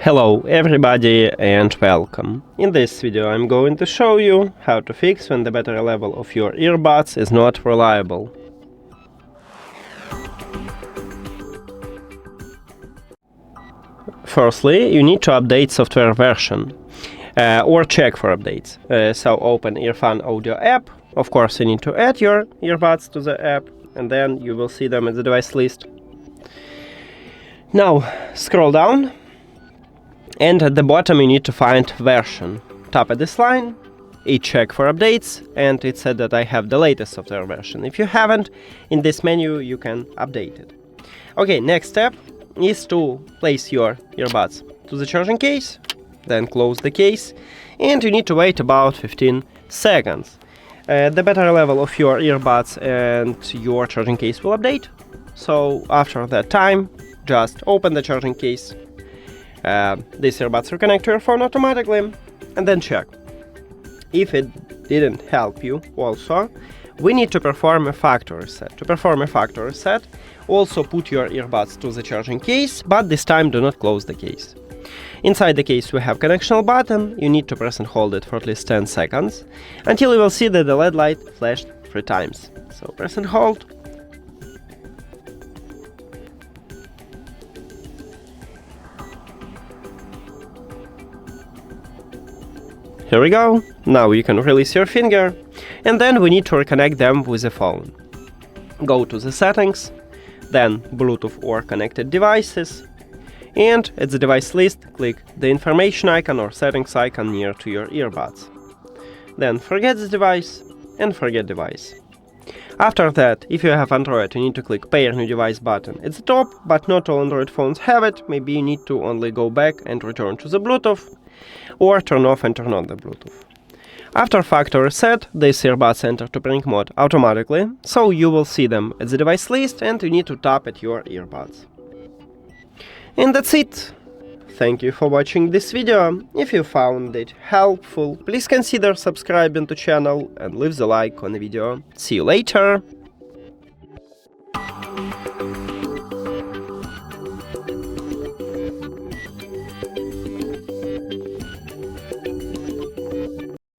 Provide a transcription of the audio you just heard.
Hello everybody and welcome. In this video I'm going to show you how to fix when the battery level of your earbuds is not reliable. Firstly, you need to update software version or check for updates. So open EARFUN Audio app. Of course you need to add your earbuds to the app and then you will see them in the device list. Now scroll down. And at the bottom you need to find version. Tap at this line, it check for updates, and it said that I have the latest software version. If you haven't, in this menu you can update it. Okay, next step is to place your earbuds to the charging case, then close the case, and you need to wait about 15 seconds. The battery level of your earbuds and your charging case will update. So after that time, just open the charging case. These earbuds reconnect to your phone automatically, and then check. If it didn't help you also, we need to perform a factory reset. To perform a factory reset, also put your earbuds to the charging case, but this time do not close the case. Inside the case we have connectional button. You need to press and hold it for at least 10 seconds, until you will see that the LED light flashed 3 times. So press and hold. Here we go. Now you can release your finger, and then we need to reconnect them with the phone. Go to the settings, then Bluetooth or connected devices, and at the device list click the information icon or settings icon near to your earbuds. Then forget the device and forget device. After that, if you have Android, you need to click Pair New Device button at the top, but not all Android phones have it. Maybe you need to only go back and return to the Bluetooth, or turn off and turn on the Bluetooth. After factory reset, these earbuds enter to pairing mode automatically, so you will see them at the device list and you need to tap at your earbuds. And that's it! Thank you for watching this video. If you found it helpful, please consider subscribing to the channel and leave the like on the video. See you later!